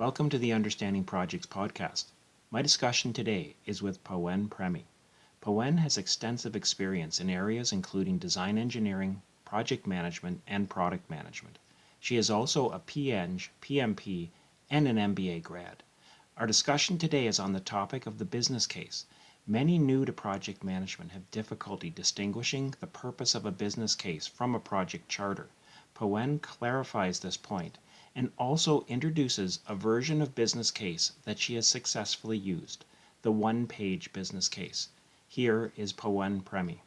Welcome to the Understanding Projects podcast. My discussion today is with Pawan Premi. Pawan has extensive experience in areas including design engineering, project management, and product management. She is also a P.Eng, PMP, and an MBA grad. Our discussion today is on the topic of the business case. Many new to project management have difficulty distinguishing the purpose of a business case from a project charter. Pawan clarifies this point and also introduces a version of business case that she has successfully used, the one-page business case. Here is Pawan Premi.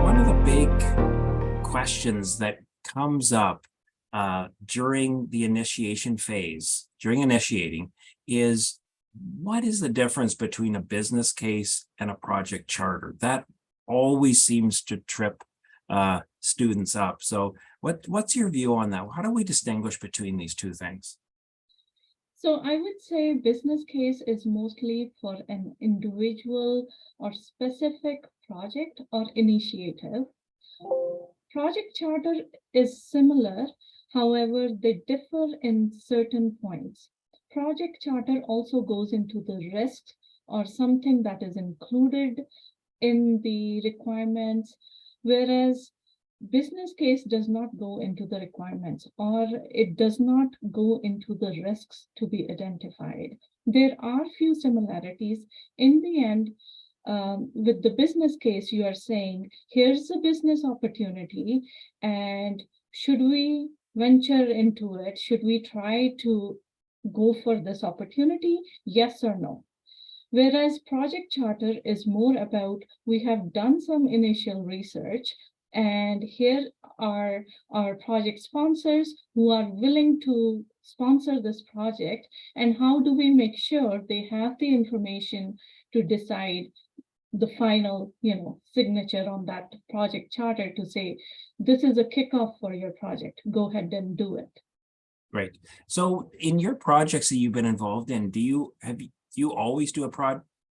One of the big questions that comes up during the initiation phase, during initiating, is what is the difference between a business case and a project charter? That always seems to trip students up. So what's your view on that? How do we distinguish between these two things? So I would say business case is mostly for an individual or specific project or initiative. Project charter is similar, however, they differ in certain points. Project charter also goes into the risks or something that is included in the requirements, whereas business case does not go into the requirements or it does not go into the risks to be identified. There are few similarities. In the end, with the business case, you are saying, here's a business opportunity, and should we venture into it? Should we try to go for this opportunity? Yes or no? Whereas project charter is more about, we have done some initial research, and here are our project sponsors who are willing to sponsor this project, and how do we make sure they have the information to decide the final, signature on that project charter to say, this is a kickoff for your project, go ahead and do it. Great. So in your projects that you've been involved in, do you always do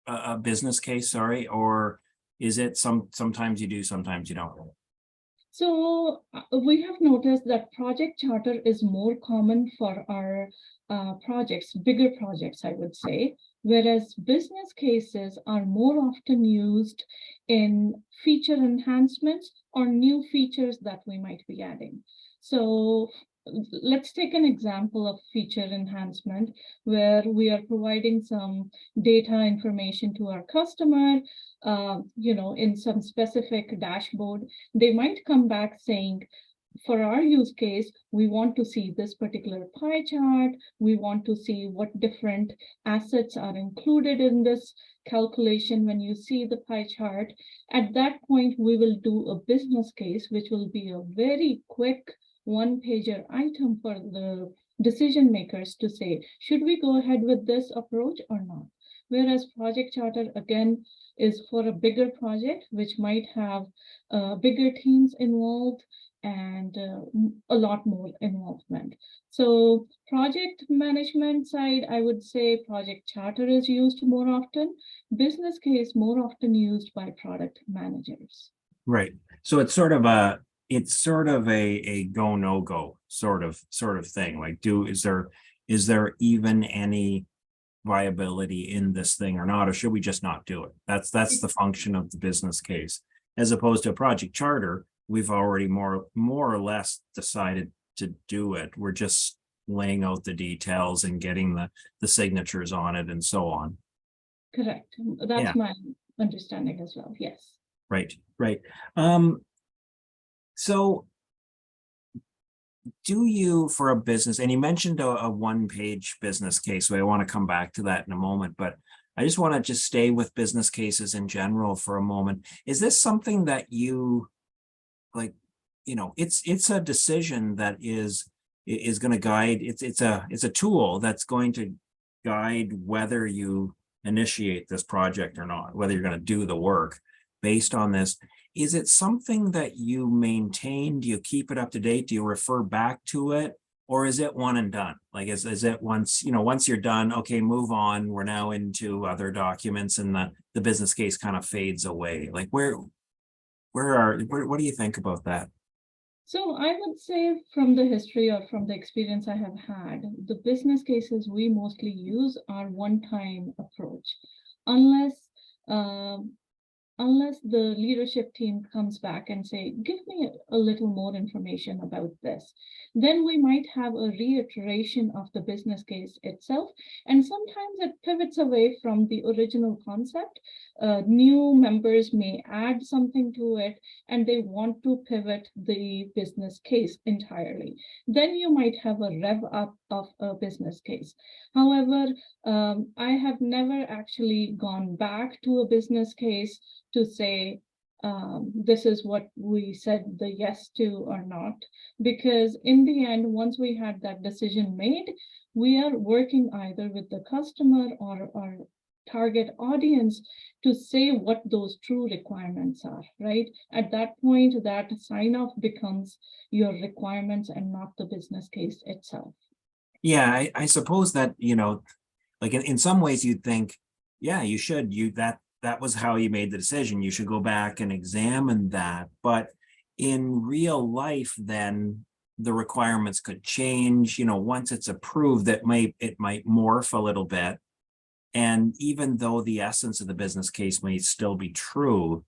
a business case, or is it sometimes you do, sometimes you don't? So we have noticed that project charter is more common for our projects, bigger projects, I would say, whereas business cases are more often used in feature enhancements or new features that we might be adding. So let's take an example of feature enhancement where we are providing some data information to our customer, in some specific dashboard. They might come back saying, for our use case, we want to see this particular pie chart. We want to see what different assets are included in this calculation when you see the pie chart. At that point, we will do a business case, which will be a very quick one-pager item for the decision makers to say, should we go ahead with this approach or not? Whereas project charter, again, is for a bigger project, which might have bigger teams involved and a lot more involvement. So project management side, I would say go charter is used more often. Business case more often used by product managers. Right. So it's sort of a go no go sort of thing. Like, is there even any viability in this thing or not, or should we just not do it? That's the function of the business case, as opposed to a project charter. We've already more or less decided to do it. We're just laying out the details and getting the signatures on it and so on. Correct. That's my understanding as well. Yes. Right. So do you, for a business, and you mentioned a one-page business case, so I want to come back to that in a moment, but I just want to stay with business cases in general for a moment. Is this something that you like, it's a decision that is going to guide, it's a tool that's going to guide whether you initiate this project or not, whether you're going to do the work based on this. Is it something that you maintain? Do you keep it up to date? Do you refer back to it? Or is it one and done? Like, is it once you're done, okay, move on, we're now into other documents, and the business case kind of fades away? Like, what do you think about that? So I would say from the history or from the experience I have had, the business cases we mostly use are one-time approach, unless um, unless the leadership team comes back and say, give me a little more information about this, then we might have a reiteration of the business case itself. And sometimes it pivots away from the original concept. New members may add something to it and they want to pivot the business case entirely. Then you might have a rev up of a business case. However, I have never actually gone back to a business case to say, this is what we said the yes to or not. Because in the end, once we had that decision made, we are working either with the customer or our target audience to say what those true requirements are, right? At that point, that sign off becomes your requirements and not the business case itself. Yeah, I suppose that, like in some ways you'd think, yeah, you should, that was how you made the decision. You should go back and examine that. But in real life, then the requirements could change, once it's approved, it might morph a little bit. And even though the essence of the business case may still be true,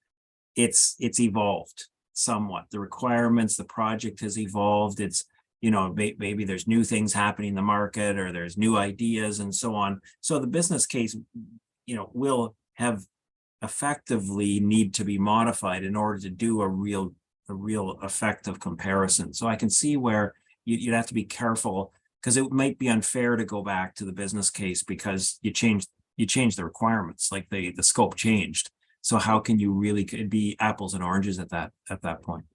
it's evolved somewhat. The requirements, the project has evolved. It's, maybe there's new things happening in the market or there's new ideas and so on. So the business case, will have effectively need to be modified in order to do a real effective comparison. So I can see where you'd have to be careful, because it might be unfair to go back to the business case because you changed the requirements, like the scope changed. So how can you really, could be apples and oranges at that point?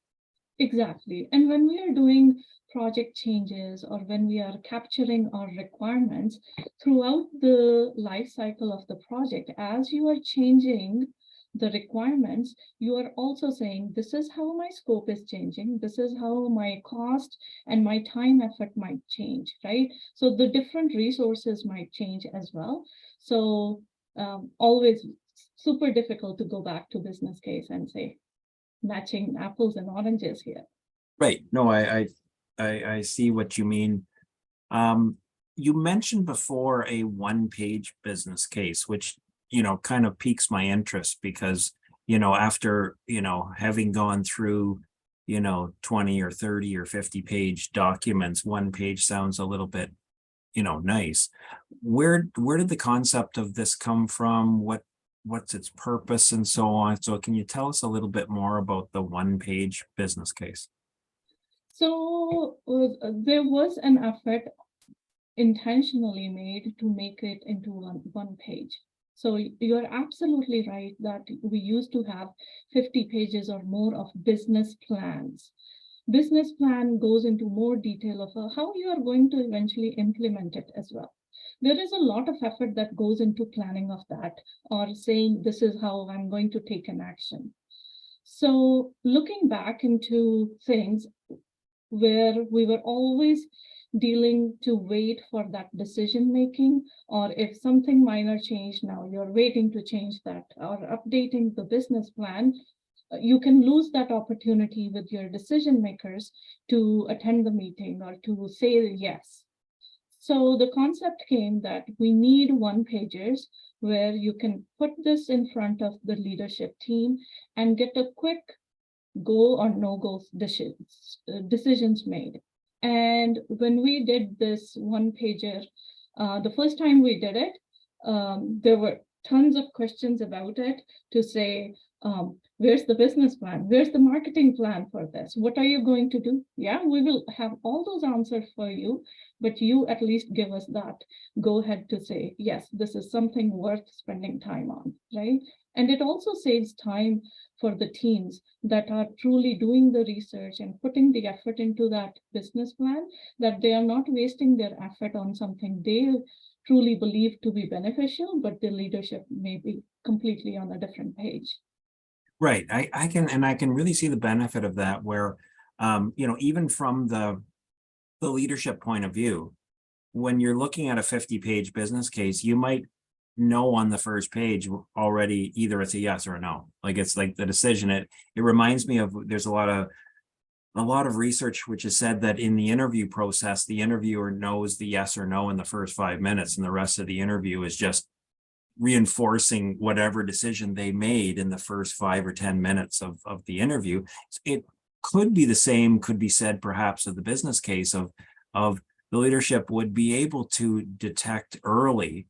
Exactly. And when we are doing project changes or when we are capturing our requirements throughout the life cycle of the project, as you are changing the requirements, you are also saying, this is how my scope is changing. This is how my cost and my time effort might change, right? So the different resources might change as well. So always super difficult to go back to business case and say, matching apples and oranges here. Right. No, I see what you mean. You mentioned before a one-page business case, which, kind of piques my interest because, after, having gone through, 20 or 30 or 50-page documents, one page sounds a little bit, nice. Where did the concept of this come from? What's its purpose and so on? So can you tell us a little bit more about the one-page business case? So there was an effort intentionally made to make it into one page. So you're absolutely right that we used to have 50 pages or more of business plans. Business plan goes into more detail of how you are going to eventually implement it as well. There is a lot of effort that goes into planning of that, or saying this is how I'm going to take an action. So looking back into things where we were always dealing to wait for that decision making, or if something minor changed, now you're waiting to change that or updating the business plan, you can lose that opportunity with your decision makers to attend the meeting or to say yes. So the concept came that we need one pagers where you can put this in front of the leadership team and get a quick go or no go decisions made. And when we did this one pager, the first time we did it, there were tons of questions about it to say, where's the business plan? Where's the marketing plan for this? What are you going to do? Yeah, we will have all those answers for you, but you at least give us that go ahead to say, yes, this is something worth spending time on, right? And it also saves time for the teams that are truly doing the research and putting the effort into that business plan, that they are not wasting their effort on something they truly believe to be beneficial, but the leadership may be completely on a different page. Right. I can really see the benefit of that where, even from the leadership point of view, when you're looking at a 50-page business case, you might know on the first page already either it's a yes or a no. Like it's like the decision. It reminds me of, there's a lot of a lot of research which has said that in the interview process, the interviewer knows the yes or no in the first 5 minutes, and the rest of the interview is just reinforcing whatever decision they made in the first 5 or 10 minutes of the interview. It could be the same, could be said perhaps of the business case of the leadership would be able to detect early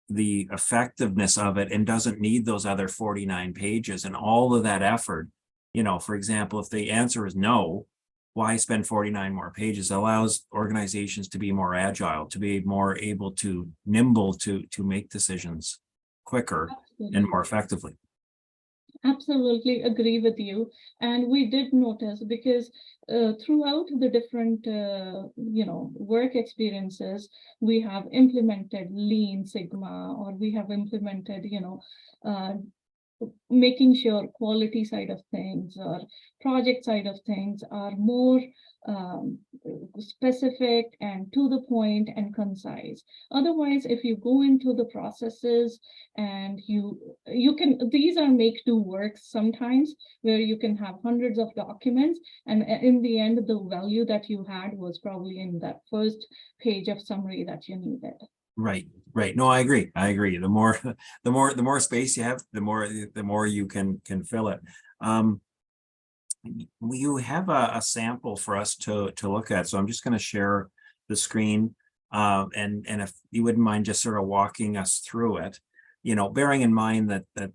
the effectiveness of it and doesn't need those other 49 pages and all of that effort. You know, for example, if the answer is no, why spend 49 more pages? It allows organizations to be more agile, to be more able to nimble to make decisions quicker and more effectively. Absolutely agree with you. And we did notice because throughout the different, work experiences, we have implemented Lean Sigma, or we have implemented, making sure quality side of things or project side of things are more specific and to the point and concise. Otherwise, if you go into the processes and you can, these are make do works sometimes, where you can have hundreds of documents, and in the end the value that you had was probably in that first page of summary that you needed. Right. No, I agree. The more space you have, the more you can fill it. You have a sample for us to look at, so I'm just going to share the screen, and if you wouldn't mind just sort of walking us through it, bearing in mind that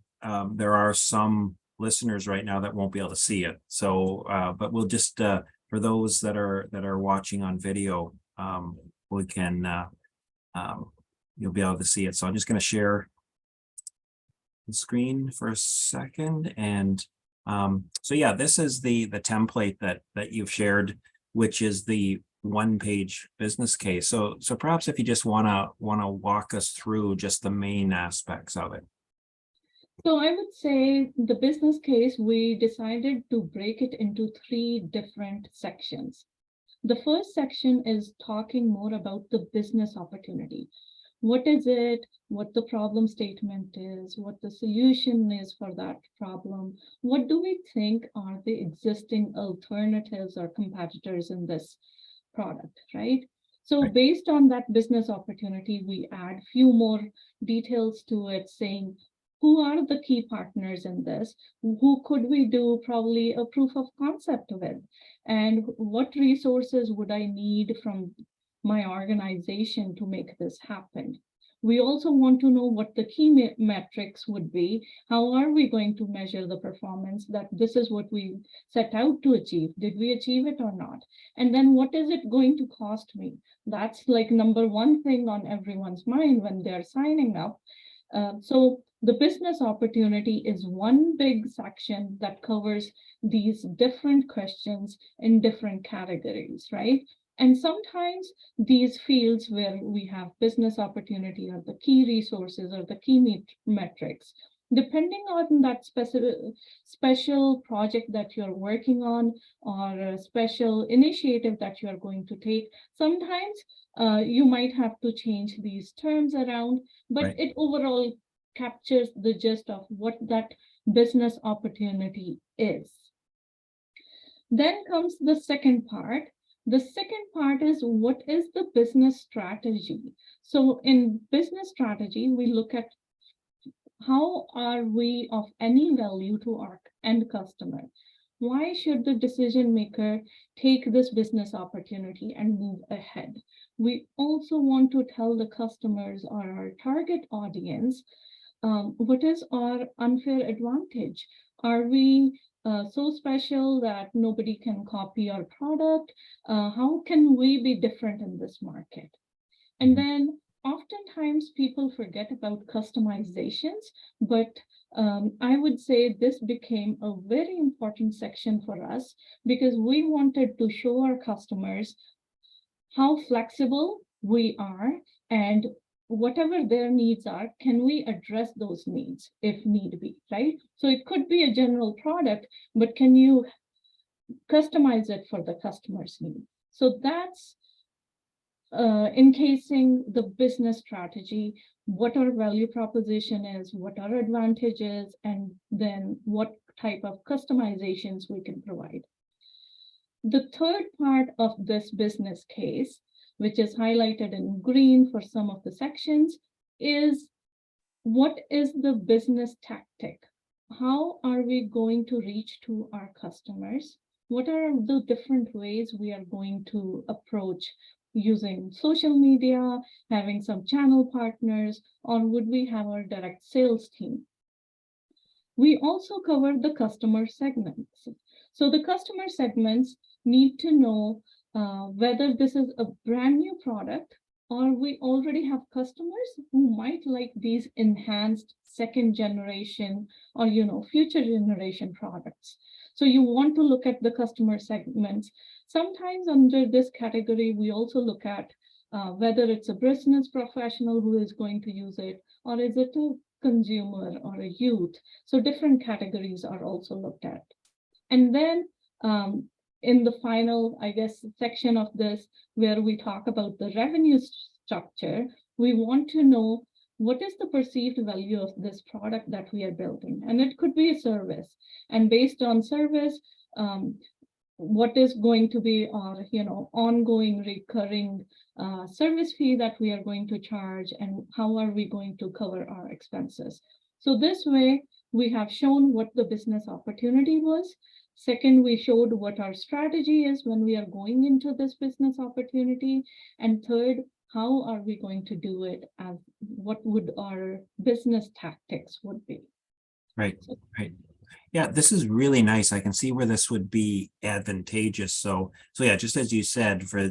there are some listeners right now that won't be able to see it. So, but we'll just for those that are watching on video, we can you'll be able to see it. So I'm just going to share the screen for a second. And so yeah, this is the template that you've shared, which is the one-page business case. So perhaps if you just wanna walk us through just the main aspects of it. So I would say the business case, we decided to break it into 3 different sections. The first section is talking more about the business opportunity. What is it? What the problem statement is, what the solution is for that problem. What do we think are the existing alternatives or competitors in this product, right? So based on that business opportunity, we add few more details to it, saying who are the key partners in this? Who could we do probably a proof of concept with? And what resources would I need from my organization to make this happen? We also want to know what the key metrics would be. How are we going to measure the performance, that this is what we set out to achieve? Did we achieve it or not? And then what is it going to cost me? That's like number one thing on everyone's mind when they're signing up. So the business opportunity is one big section that covers these different questions in different categories, right? And sometimes these fields where we have business opportunity or the key resources or the key metrics, depending on that special project that you're working on or a special initiative that you're going to take, sometimes you might have to change these terms around, but it overall captures the gist of what that business opportunity is. Then comes the second part. The second part is, what is the business strategy? So in business strategy, we look at how are we of any value to our end customer? Why should the decision maker take this business opportunity and move ahead? We also want to tell the customers or our target audience, what is our unfair advantage? Are we so special that nobody can copy our product? How can we be different in this market? And then oftentimes people forget about customizations, but I would say this became a very important section for us because we wanted to show our customers how flexible we are, and whatever their needs are, can we address those needs if need be, right? So it could be a general product, but can you customize it for the customer's need? So that's encasing the business strategy, what our value proposition is, what our advantages, and then what type of customizations we can provide. the third part of this business case, which is highlighted in green for some of the sections, is what is the business tactic? How are we going to reach to our customers? What are the different ways we are going to approach using social media, having some channel partners, or would we have our direct sales team? We also cover the customer segments. So the customer segments need to know whether this is a brand new product or we already have customers who might like these enhanced second generation or future generation products. So you want to look at the customer segments. Sometimes under this category, we also look at whether it's a business professional who is going to use it, or is it a consumer or a youth. So different categories are also looked at. And then in the final, I guess, section of this, where we talk about the revenue structure, we want to know what is the perceived value of this product that we are building. And it could be a service. And based on service, what is going to be our ongoing recurring service fee that we are going to charge, and how are we going to cover our expenses. So this way we have shown what the business opportunity was. Second, we showed what our strategy is when we are going into this business opportunity. And third, how are we going to do it, and what would our business tactics would be. Right, right. Yeah, this is really nice. I can see where this would be advantageous. So yeah, just as you said, for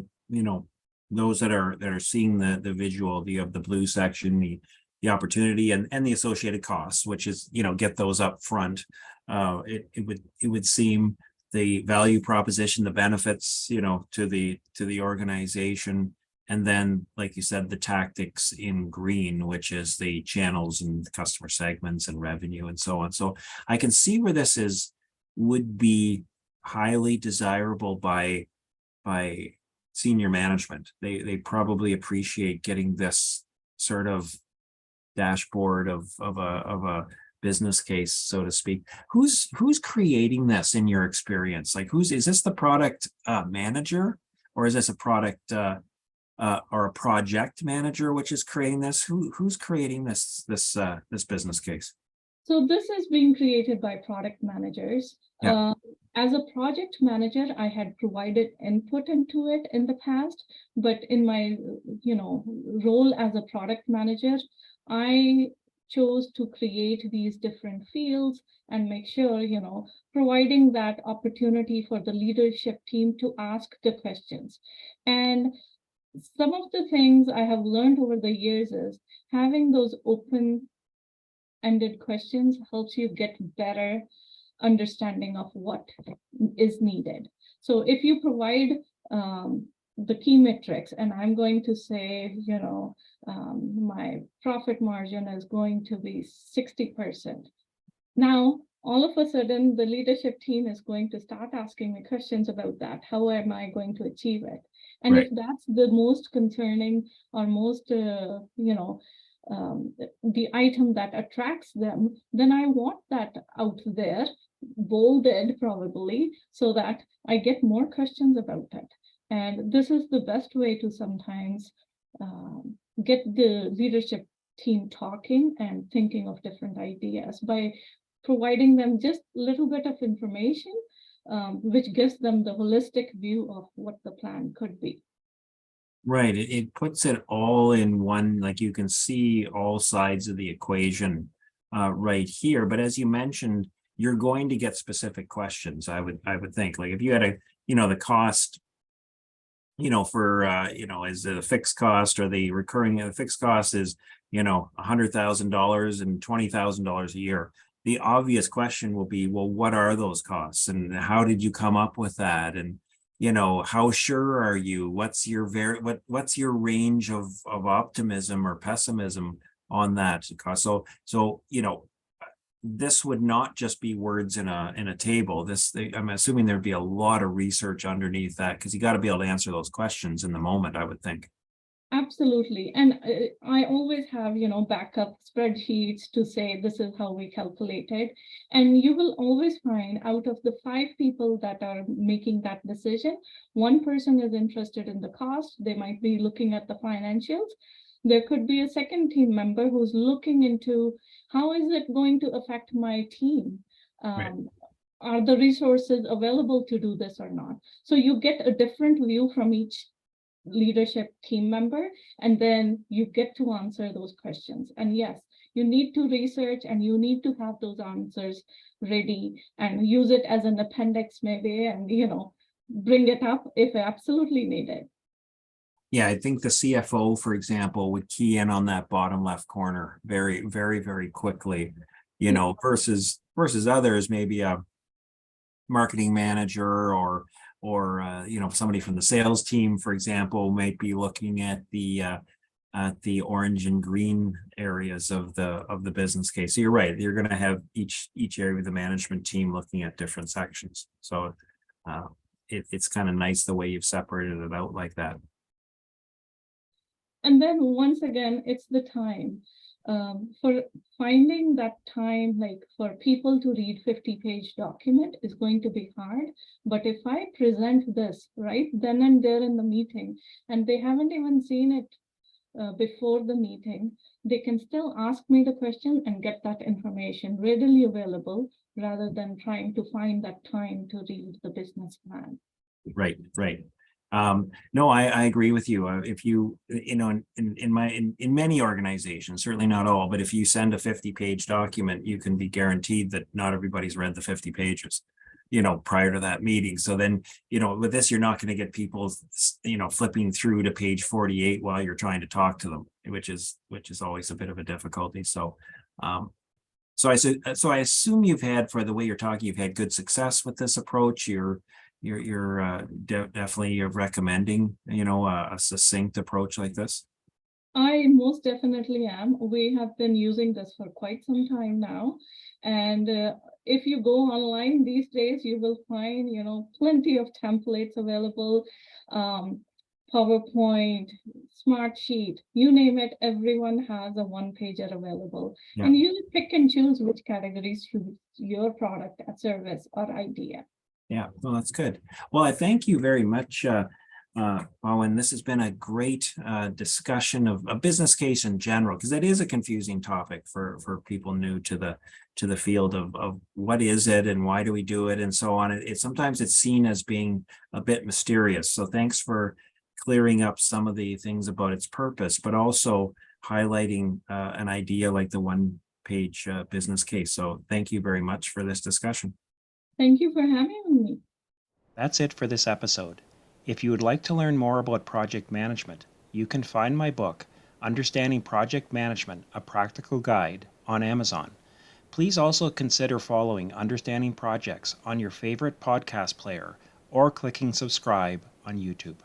those that are seeing the visual, of the blue section, the opportunity and the associated costs, which is get those up front. It would seem the value proposition, the benefits to the organization, and then, like you said, the tactics in green, which is the channels and the customer segments and revenue and so on. So I can see where this would be highly desirable by senior management. They probably appreciate getting this sort of dashboard of a business case, so to speak. Who's creating this in your experience? Like, is this the product manager, or is this a product or a project manager which is creating this? Who's creating this business case? So this is being created by product managers. Yeah. As a project manager, I had provided input into it in the past, but in my role as a product manager, I chose to create these different fields and make sure providing that opportunity for the leadership team to ask the questions. And some of the things I have learned over the years is having those open-ended questions helps you get better understanding of what is needed. So if you provide the key metrics, and I'm going to say, my profit margin is going to be 60%. Now, all of a sudden, the leadership team is going to start asking me questions about that. How am I going to achieve it? And Right. if that's the most concerning or most, the item that attracts them, then I want that out there, bolded probably, so that I get more questions about it. And this is the best way to sometimes get the leadership team talking and thinking of different ideas by providing them just a little bit of information, which gives them the holistic view of what the plan could be. Right. It puts it all in one, like you can see all sides of the equation right here. But as you mentioned, you're going to get specific questions. I would think, like, if you had the cost, for is it a fixed cost or the recurring? The fixed cost is $100,000 and $20,000 a year. The obvious question will be, well, what are those costs, and how did you come up with that? And how sure are you? What's your range of optimism or pessimism on that cost? So this would not just be words in a table. I'm assuming there'd be a lot of research underneath that, because you got to be able to answer those questions in the moment, I would think. Absolutely. And I always have, backup spreadsheets to say this is how we calculated. And you will always find out of the 5 people that are making that decision, one person is interested in the cost. They might be looking at the financials. There could be a second team member who's looking into how is it going to affect my team? Right. Are the resources available to do this or not? So you get a different view from each leadership team member, and then you get to answer those questions. And yes, you need to research and you need to have those answers ready and use it as an appendix maybe, and bring it up if absolutely needed. Yeah, I think the CFO, for example, would key in on that bottom left corner very, very, very quickly, versus others, maybe a marketing manager or somebody from the sales team, for example, might be looking at the orange and green areas of the business case. So you're right, you're going to have each area of the management team looking at different sections. So it's kind of nice the way you've separated it out like that. And then once again, it's the time. For finding that time, like for people to read 50-page document is going to be hard. But if I present this right then and there in the meeting, and they haven't even seen it before the meeting, they can still ask me the question and get that information readily available rather than trying to find that time to read the business plan. Right. No, I agree with you. If you, in many organizations, certainly not all, but if you send a 50-page document, you can be guaranteed that not everybody's read the 50 pages, prior to that meeting. So then, with this, you're not going to get people, flipping through to page 48 while you're trying to talk to them, which is always a bit of a difficulty. So, so I assume you've had, for the way you're talking, you've had good success with this approach. You're definitely recommending, a succinct approach like this. I most definitely am. We have been using this for quite some time now. And if you go online these days, you will find, plenty of templates available, PowerPoint, Smartsheet, you name it, everyone has a one-pager available. Yeah. And you pick and choose which categories suit your product, service, or idea. Yeah, well, that's good. Well, I thank you very much, Pawan. This has been a great discussion of a business case in general, because that is a confusing topic for people new to the field of what is it and why do we do it and so on. Sometimes it's seen as being a bit mysterious. So thanks for clearing up some of the things about its purpose, but also highlighting an idea like the one-page business case. So thank you very much for this discussion. Thank you for having me. That's it for this episode. If you would like to learn more about project management, you can find my book, Understanding Project Management, A Practical Guide, on Amazon. Please also consider following Understanding Projects on your favorite podcast player or clicking subscribe on YouTube.